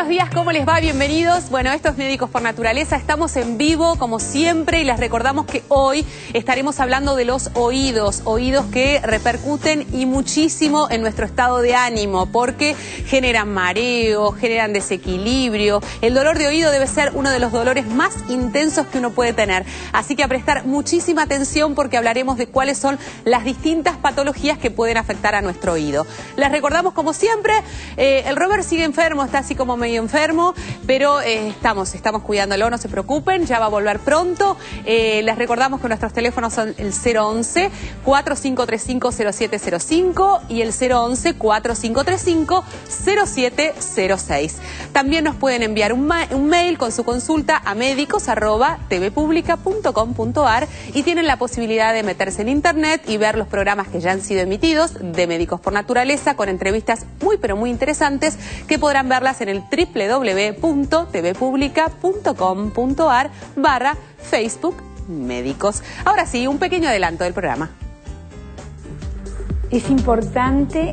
buenos días, ¿cómo les va? Bienvenidos. Bueno, esto es Médicos por Naturaleza, estamos en vivo como siempre y les recordamos que hoy estaremos hablando de los oídos que repercuten y muchísimo en nuestro estado de ánimo porque generan mareo, generan desequilibrio. El dolor de oído debe ser uno de los dolores más intensos que uno puede tener, así que a prestar muchísima atención porque hablaremos de cuáles son las distintas patologías que pueden afectar a nuestro oído. Les recordamos como siempre, el Robert sigue enfermo, está así como medio enfermo, pero estamos cuidándolo, no se preocupen, ya va a volver pronto. Les recordamos que nuestros teléfonos son el 011-4535-0705 y el 011-4535-0706. También nos pueden enviar un mail con su consulta a medicos@tvpublica.com.ar y tienen la posibilidad de meterse en internet y ver los programas que ya han sido emitidos de Médicos por Naturaleza con entrevistas muy pero muy interesantes que podrán verlas en el www.tvpublica.com.ar/Facebook Médicos. Ahora sí, un pequeño adelanto del programa. Es importante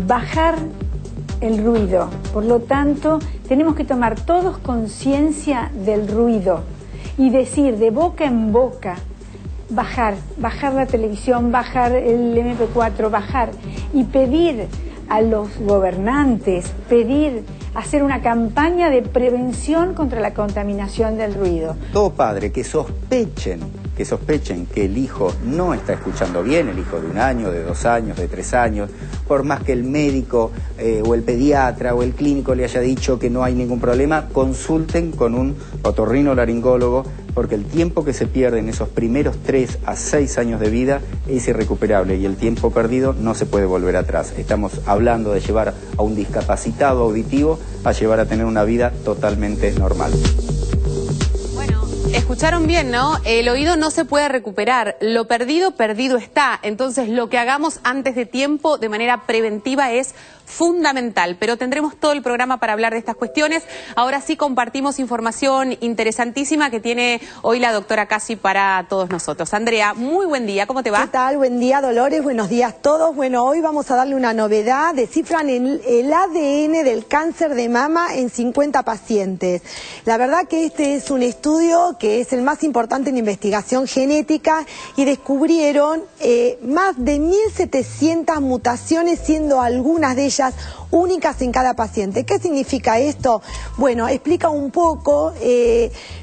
bajar el ruido, por lo tanto tenemos que tomar todos conciencia del ruido y decir de boca en boca, bajar la televisión, bajar el MP4, bajar y pedir a los gobernantes, hacer una campaña de prevención contra la contaminación del ruido. Todo padre que sospechen que el hijo no está escuchando bien, el hijo de 1 año, de 2 años, de 3 años, por más que el médico o el pediatra o el clínico le haya dicho que no hay ningún problema, consulten con un otorrinolaringólogo porque el tiempo que se pierde en esos primeros 3 a 6 años de vida es irrecuperable y el tiempo perdido no se puede volver atrás. Estamos hablando de llevar a un discapacitado auditivo a llevar a tener una vida totalmente normal. Escucharon bien, ¿no? El oído no se puede recuperar. Lo perdido, perdido está. Entonces, lo que hagamos antes de tiempo, de manera preventiva, es fundamental. Pero tendremos todo el programa para hablar de estas cuestiones. Ahora sí compartimos información interesantísima que tiene hoy la doctora Casi para todos nosotros. Andrea, muy buen día. ¿Cómo te va? ¿Qué tal? Buen día, Dolores. Buenos días a todos. Bueno, hoy vamos a darle una novedad. Descifran el ADN del cáncer de mama en 50 pacientes. La verdad que este es un estudio que es el más importante en investigación genética y descubrieron más de 1.700 mutaciones, siendo algunas de ellas únicas en cada paciente. ¿Qué significa esto? Bueno, explica un poco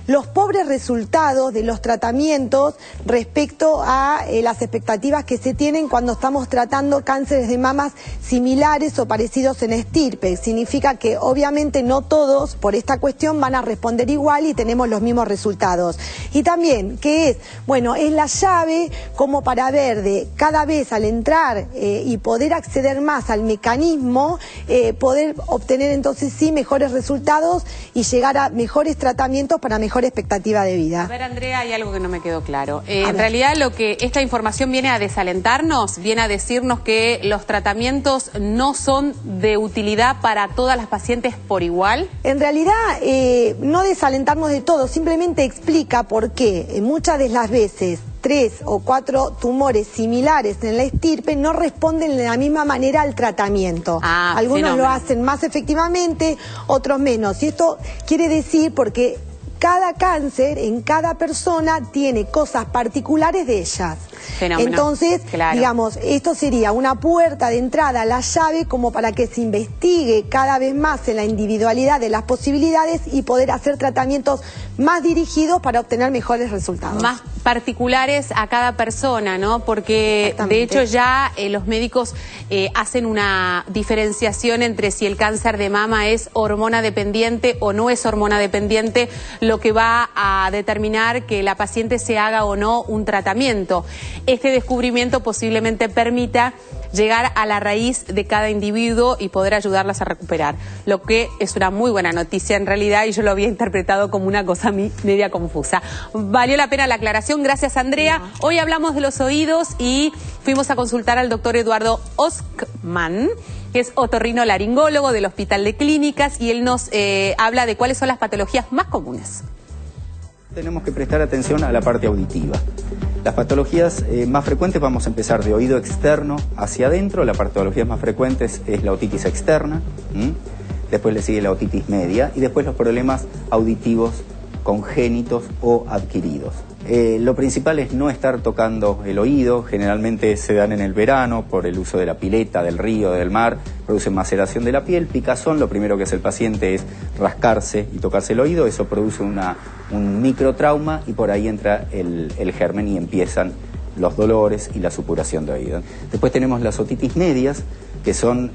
los pobres resultados de los tratamientos respecto a las expectativas que se tienen cuando estamos tratando cánceres de mamas similares o parecidos en estirpe. Significa que obviamente no todos por esta cuestión van a responder igual y tenemos los mismos resultados. Y también, ¿qué es? Bueno, es la llave como para ver de cada vez al entrar y poder acceder más al mecanismo, poder obtener entonces sí mejores resultados y llegar a mejores tratamientos para mejor expectativa de vida. A ver, Andrea, hay algo que no me quedó claro. En realidad lo que esta información viene a desalentarnos, viene a decirnos que los tratamientos no son de utilidad para todas las pacientes por igual. En realidad no desalentarnos de todo, simplemente explica por qué muchas de las veces 3 o 4 tumores similares en la estirpe no responden de la misma manera al tratamiento. Algunos lo hacen más efectivamente, otros menos. Y esto quiere decir porque cada cáncer en cada persona tiene cosas particulares de ellas. Fenómeno. Entonces, digamos, esto sería una puerta de entrada, la llave, como para que se investigue cada vez más en la individualidad de las posibilidades y poder hacer tratamientos más dirigidos para obtener mejores resultados. Más particulares a cada persona, ¿no? Porque de hecho ya los médicos hacen una diferenciación entre si el cáncer de mama es hormona dependiente o no es hormona dependiente, lo que va a determinar que la paciente se haga o no un tratamiento. Este descubrimiento posiblemente permita llegar a la raíz de cada individuo y poder ayudarlas a recuperar, lo que es una muy buena noticia en realidad y yo lo había interpretado como una cosa media confusa. Valió la pena la aclaración, gracias Andrea. Hoy hablamos de los oídos y fuimos a consultar al doctor Eduardo Oskman, que es otorrinolaringólogo del Hospital de Clínicas y él nos habla de cuáles son las patologías más comunes. Tenemos que prestar atención a la parte auditiva. Las patologías más frecuentes, vamos a empezar de oído externo hacia adentro. La patología más frecuente es la otitis externa. después le sigue la otitis media y después los problemas auditivos congénitos o adquiridos. Lo principal es no estar tocando el oído, generalmente se dan en el verano por el uso de la pileta, del río, del mar, producen maceración de la piel, picazón, lo primero que hace el paciente es rascarse y tocarse el oído, eso produce un microtrauma y por ahí entra el germen y empiezan los dolores y la supuración de oído. Después tenemos las otitis medias, que son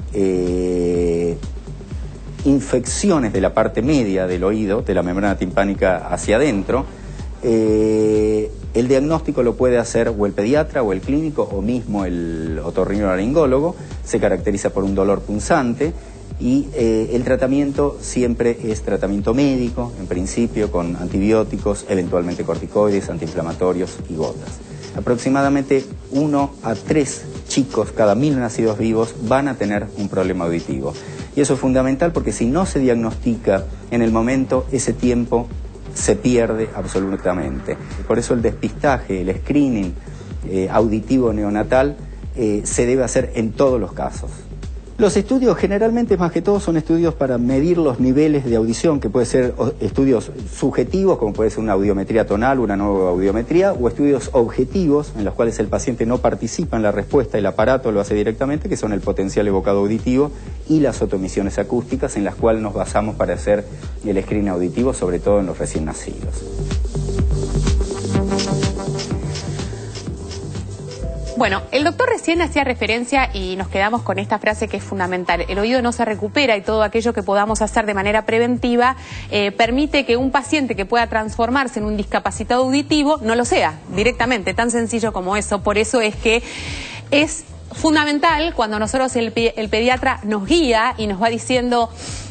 infecciones de la parte media del oído, de la membrana timpánica hacia adentro. El diagnóstico lo puede hacer o el pediatra o el clínico o mismo el otorrinolaringólogo. Se caracteriza por un dolor punzante y el tratamiento siempre es tratamiento médico, en principio con antibióticos, eventualmente corticoides, antiinflamatorios y gotas. Aproximadamente 1 a 3 chicos cada 1000 nacidos vivos van a tener un problema auditivo. Y eso es fundamental porque si no se diagnostica en el momento, ese tiempo se pierde absolutamente. Por eso el despistaje, el screening auditivo neonatal se debe hacer en todos los casos. Los estudios generalmente más que todo son estudios para medir los niveles de audición, que pueden ser estudios subjetivos, como puede ser una audiometría tonal, una nueva audiometría, o estudios objetivos, en los cuales el paciente no participa en la respuesta, el aparato lo hace directamente, que son el potencial evocado auditivo y las otomisiones acústicas, en las cuales nos basamos para hacer el screening auditivo, sobre todo en los recién nacidos. Bueno, el doctor recién hacía referencia y nos quedamos con esta frase que es fundamental. El oído no se recupera y todo aquello que podamos hacer de manera preventiva permite que un paciente que pueda transformarse en un discapacitado auditivo no lo sea directamente, tan sencillo como eso. Por eso es que es fundamental cuando nosotros el pediatra nos guía y nos va diciendo: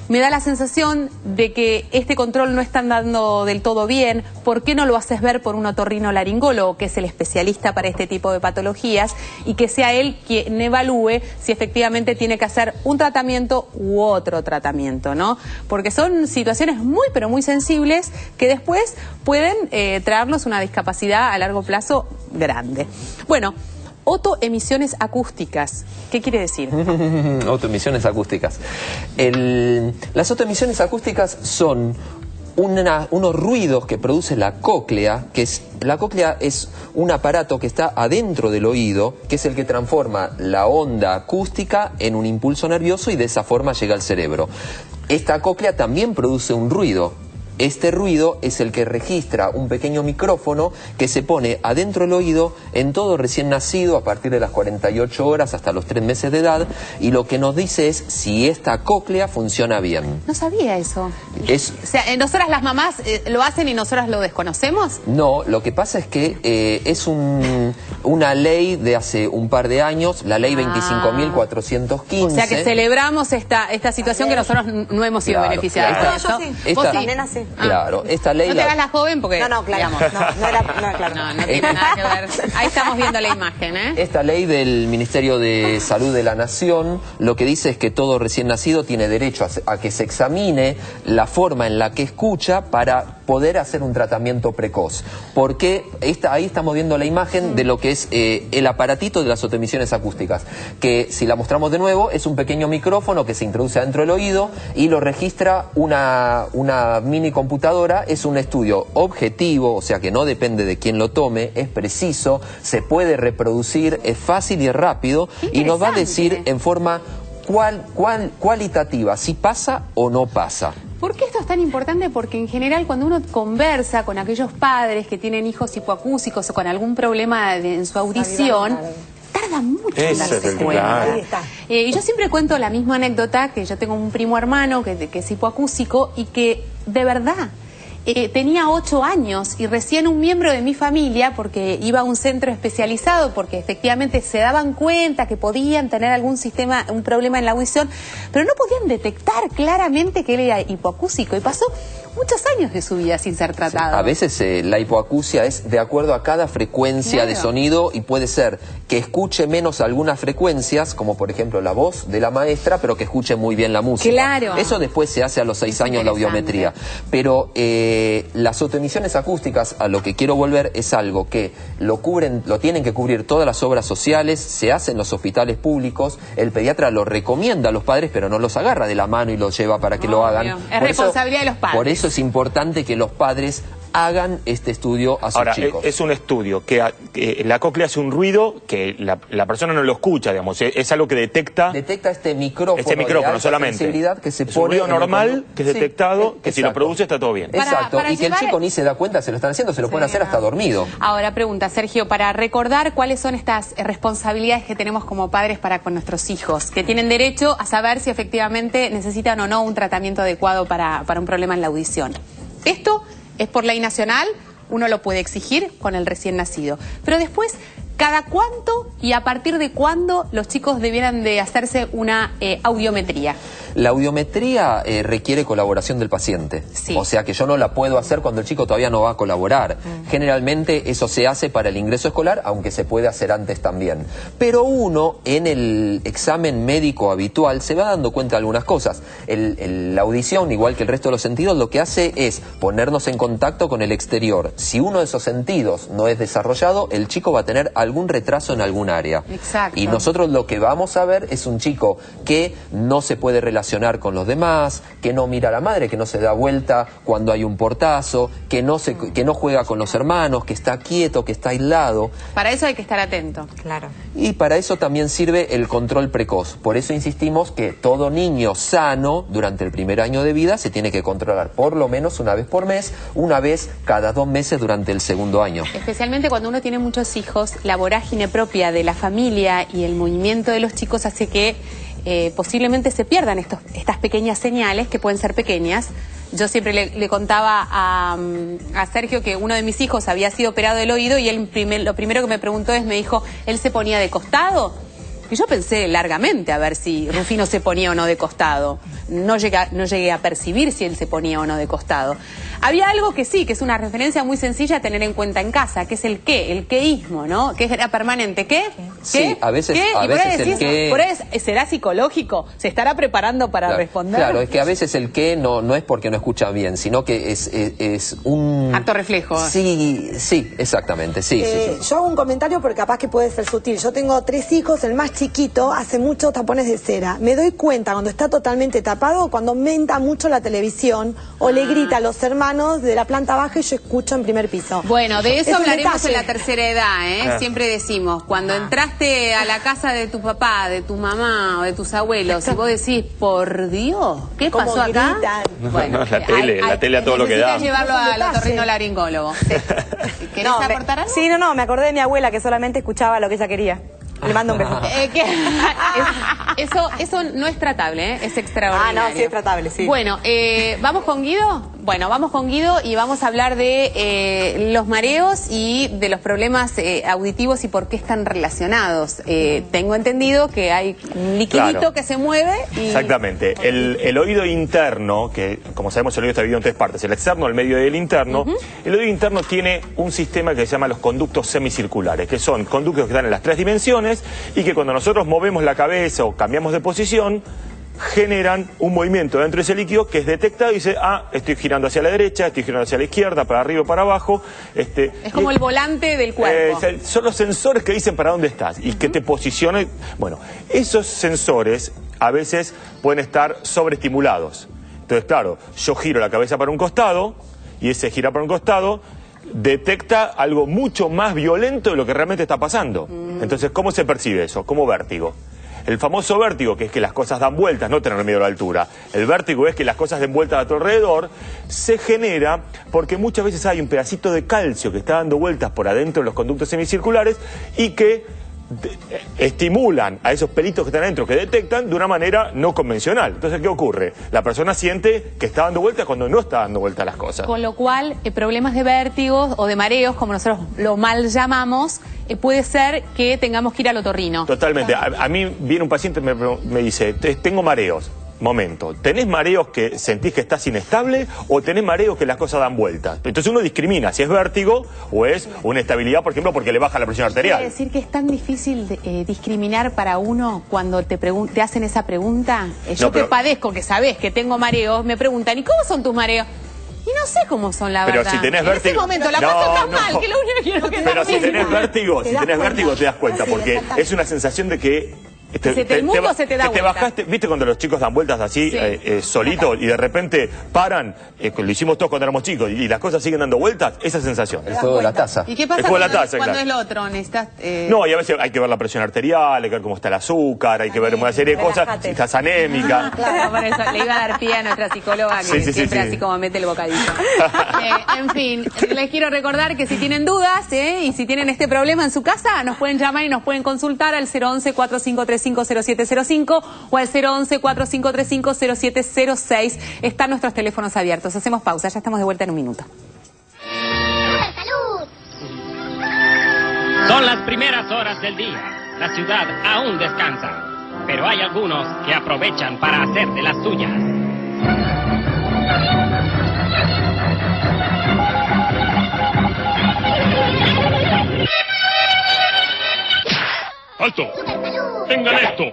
me da la sensación de que este control no está dando del todo bien, ¿por qué no lo haces ver por un otorrinolaringólogo, que es el especialista para este tipo de patologías, y que sea él quien evalúe si efectivamente tiene que hacer un tratamiento u otro tratamiento, ¿no? Porque son situaciones muy, pero muy sensibles que después pueden traernos una discapacidad a largo plazo grande. Bueno, otoemisiones acústicas, ¿qué quiere decir? Otoemisiones acústicas. Las otoemisiones acústicas son unos ruidos que produce la cóclea, la cóclea es un aparato que está adentro del oído, que es el que transforma la onda acústica en un impulso nervioso y de esa forma llega al cerebro. Esta cóclea también produce un ruido. Este ruido es el que registra un pequeño micrófono que se pone adentro del oído en todo recién nacido a partir de las 48 horas hasta los 3 meses de edad, y lo que nos dice es si esta cóclea funciona bien. No sabía eso. O sea, ¿nosotras las mamás lo hacen y nosotras lo desconocemos? No, lo que pasa es que es una ley de hace un par de años, la ley 25.415. O sea que celebramos esta situación que nosotros no hemos sido beneficiados. Claro. Yo sí. Vos sí. Nena, sí. Claro, esta ley... No te hagas la joven porque... No, claro. No tiene nada que ver. Ahí estamos viendo la imagen, ¿eh? Esta ley del Ministerio de Salud de la Nación lo que dice es que todo recién nacido tiene derecho a que se examine la forma en la que escucha para poder hacer un tratamiento precoz. Porque ahí estamos viendo la imagen de lo que es el aparatito de las otoemisiones acústicas, que si la mostramos de nuevo es un pequeño micrófono que se introduce adentro del oído y lo registra una mini computadora. Es un estudio objetivo, o sea que no depende de quién lo tome, es preciso, se puede reproducir, es fácil y es rápido y nos va a decir en forma cualitativa si pasa o no pasa. ¿Por qué esto es tan importante? Porque en general cuando uno conversa con aquellos padres que tienen hijos hipoacúsicos o con alún problema en su audición, tarda mucho en darse cuenta. Y yo siempre cuento la misma anécdota, que yo tengo un primo hermano que es hipoacúsico y que de verdad tenía 8 años y recién un miembro de mi familia, porque iba a un centro especializado, porque efectivamente se daban cuenta que podían tener un problema en la audición, pero no podían detectar claramente que él era hipoacúsico. Y pasó muchos años de su vida sin ser tratado. Sí. A veces la hipoacusia es de acuerdo a cada frecuencia de sonido y puede ser que escuche menos algunas frecuencias, como por ejemplo la voz de la maestra, pero que escuche muy bien la música. Claro. Eso después se hace a los 6 años la audiometría. Pero las autoemisiones acústicas, a lo que quiero volver, es algo que lo tienen que cubrir todas las obras sociales, se hace en los hospitales públicos, el pediatra lo recomienda a los padres, pero no los agarra de la mano y los lleva para que lo hagan. Es responsabilidad de los padres. Por eso es importante que los padres hagan este estudio a sus chicos. Es un estudio que la cóclea hace un ruido que la persona no lo escucha, digamos, es algo que detecta este micrófono de alta solamente sensibilidad que se es pone un ruido normal que es detectado, que si lo produce está todo bien. Exacto, y que el chico ni se da cuenta, se lo están haciendo, se lo pueden hacer hasta dormido. Ahora pregunta, Sergio, para recordar cuáles son estas responsabilidades que tenemos como padres para con nuestros hijos, que tienen derecho a saber si efectivamente necesitan o no un tratamiento adecuado para un problema en la audición. Esto es por ley nacional, uno lo puede exigir con el recién nacido. Pero después, ¿cada cuánto y a partir de cuándo los chicos debieran de hacerse una audiometría? La audiometría requiere colaboración del paciente. Sí. O sea que yo no la puedo hacer cuando el chico todavía no va a colaborar. Generalmente eso se hace para el ingreso escolar, aunque se puede hacer antes también. Pero uno, en el examen médico habitual, se va dando cuenta de algunas cosas. La audición, igual que el resto de los sentidos, lo que hace es ponernos en contacto con el exterior. Si uno de esos sentidos no es desarrollado, el chico va a tener algún retraso en algún área. Exacto. Y nosotros lo que vamos a ver es un chico que no se puede relacionar con los demás, que no mira a la madre, que no se da vuelta cuando hay un portazo, que no juega con los hermanos, que está quieto, que está aislado. Para eso hay que estar atento. Claro. Y para eso también sirve el control precoz. Por eso insistimos que todo niño sano durante el primer año de vida se tiene que controlar por lo menos una vez por mes, una vez cada 2 meses durante el segundo año. Especialmente cuando uno tiene muchos hijos, la vorágine propia de la familia y el movimiento de los chicos hace que posiblemente se pierdan estas pequeñas señales, que pueden ser pequeñas. Yo siempre le contaba a Sergio que uno de mis hijos había sido operado del oído y él lo primero que me preguntó me dijo, ¿él se ponía de costado? Y yo pensé largamente a ver si Rufino se ponía o no de costado. No llegué a percibir si él se ponía o no de costado. Había algo que sí, que es una referencia muy sencilla a tener en cuenta en casa, que es el queísmo, ¿no? Que era permanente. ¿Qué? Sí, a veces el qué... Por eso, ¿será psicológico? ¿Se estará preparando para responder? Claro, es que a veces el qué no es porque no escucha bien, sino que es un... acto reflejo. Sí, exactamente, sí. Yo hago un comentario porque capaz que puede ser sutil. Yo tengo 3 hijos, el más chiquito hace muchos tapones de cera. Me doy cuenta cuando está totalmente tapado, cuando aumenta mucho la televisión o le grita a los hermanos de la planta baja y yo escucho en primer piso. Bueno, de eso hablaremos detalle. en la tercera edad, ¿eh? Siempre decimos, cuando entraste a la casa de tu papá, de tu mamá o de tus abuelos, y vos decís, por Dios, ¿qué pasó acá? Bueno, la tele a todo lo que da. Necesitas llevarlo al otorrinolaringólogo. ¿Querés aportar algo? Sí, no, me acordé de mi abuela que solamente escuchaba lo que ella quería. Le mando un beso. Eso no es tratable, ¿eh? Es extraordinario. Ah, no, sí es tratable, sí. Bueno, ¿vamos con Guido? Bueno, vamos con Guido y vamos a hablar de los mareos y de los problemas auditivos y por qué están relacionados. Tengo entendido que hay un liquidito que se mueve y... Exactamente. El oído interno, que como sabemos el oído está dividido en 3 partes, el externo, el medio y el interno. El oído interno tiene un sistema que se llama los conductos semicirculares, que son conductos que están en las 3 dimensiones y que cuando nosotros movemos la cabeza o cambiamos de posición, generan un movimiento dentro de ese líquido que es detectado y dice, estoy girando hacia la derecha, estoy girando hacia la izquierda, para arriba o para abajo. Es como el volante del cuerpo. Son los sensores que dicen para dónde estás y que te posicionan. Bueno, esos sensores a veces pueden estar sobreestimulados. Entonces, claro, yo giro la cabeza para un costado y ese gira para un costado detecta algo mucho más violento de lo que realmente está pasando. Entonces, ¿cómo se percibe eso? Como vértigo. El famoso vértigo, que es que las cosas dan vueltas, no tener miedo a la altura. El vértigo es que las cosas den vueltas a tu alrededor, se genera porque muchas veces hay un pedacito de calcio que está dando vueltas por adentro de los conductos semicirculares y que estimulan a esos pelitos que están adentro, que detectan de una manera no convencional. Entonces, ¿qué ocurre? La persona siente que está dando vueltas cuando no está dando vueltas las cosas. Con lo cual, problemas de vértigos o de mareos, como nosotros lo mal llamamos, puede ser que tengamos que ir al otorrino. Totalmente. A mí viene un paciente y me dice, tengo mareos. momento, ¿tenés mareos que sentís que estás inestable o tenés mareos que las cosas dan vueltas? Entonces uno discrimina si es vértigo o es una estabilidad, por ejemplo, porque le baja la presión arterial. ¿Quiere decir que es tan difícil discriminar para uno cuando te hacen esa pregunta? Yo No, pero... que padezco, que sabés que tengo mareos, me preguntan, ¿y cómo son tus mareos? Y no sé cómo son, la verdad. Pero si tenés vértigo... En ese momento la paso tan mal que lo único que quiero que Pero si tenés vértigo, te das cuenta, porque es una sensación de que... el mundo se te da vuelta. Bajaste, ¿viste cuando los chicos dan vueltas así, solitos, y de repente paran? Lo hicimos todos cuando éramos chicos, y las cosas siguen dando vueltas, esa sensación. El juego de la taza. ¿Y qué pasa cuando es lo otro? ¿Necesitas, No, y a veces hay que ver la presión arterial, hay que ver cómo está el azúcar, hay que ver una serie de cosas, si estás anémica. Claro, por eso le iba a dar pie a nuestra psicóloga, que siempre así como mete el bocadillo. En fin, les quiero recordar que si tienen dudas, y si tienen este problema en su casa, nos pueden llamar y nos pueden consultar al 011-4535-0705 o al 011-4535-0706. Están nuestros teléfonos abiertos. Hacemos pausa, ya estamos de vuelta en un minuto. ¡Salud! Son las primeras horas del día. La ciudad aún descansa, pero hay algunos que aprovechan para hacer de las suyas. ¡Alto! ¡Tengan esto!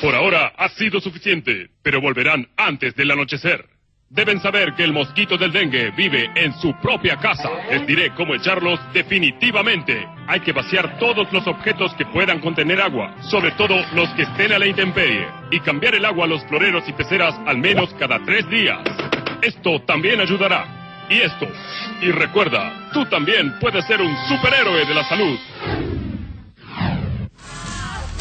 Por ahora ha sido suficiente, pero volverán antes del anochecer. Deben saber que el mosquito del dengue vive en su propia casa. Les diré cómo echarlos definitivamente. Hay que vaciar todos los objetos que puedan contener agua, sobre todo los que estén a la intemperie, y cambiar el agua a los floreros y peceras al menos cada 3 días. Esto también ayudará. Y esto. Y recuerda, tú también puedes ser un superhéroe de la salud.